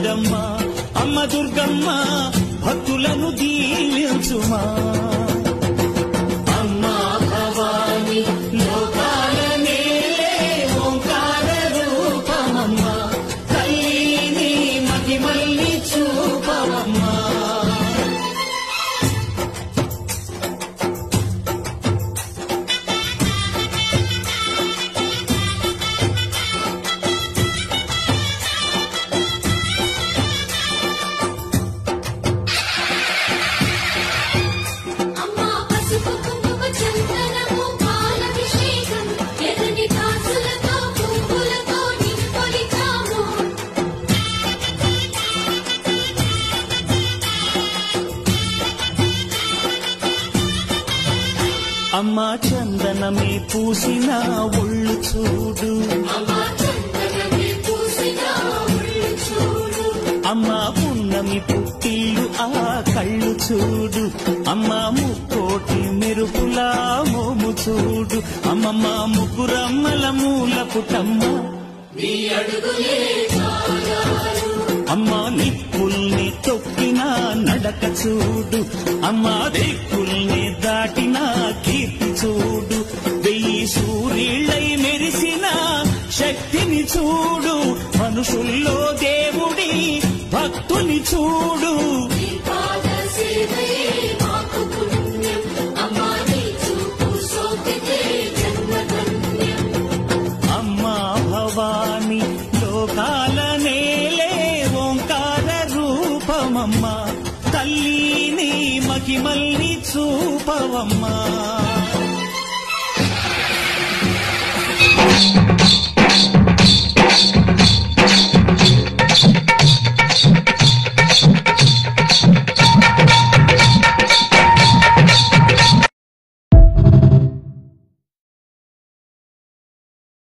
దుర్గమ్మ అమ్మ దుర్గమ్మ భక్తులను దీవించుమా అమ్మా భవాని లోకాల నేలే ఓంకార రూపమమ్మ తల్లిని మహిమల్ని చూపవమ్మా అమ్మా చందనమే పూసిన ఒళ్ళు చూడు అమ్మా పున్నమి పుట్టిల్లు ఆ కళ్ళు చూడు అమ్మా ముక్కోటి మెరుపులా మోము చూడు అమ్మమ్మ ముగ్గురమ్మల మూల పుటమ్మ అమ్మా నిప్పుల్ని తొక్కిన నడక చూడు అమ్మా దిక్కుల్ని దాటిన కీర్తి చూడు వెయ్యి సూర్యుళ్ళై మెరిసిన శక్తిని చూడు మనుషుల్లో దేవుడి భక్తుని చూడు అమ్మా భవాని లోకాల నేలే ఓంకార రూపమమ్మ తల్లిని మహిమల్ని చూపవమ్మా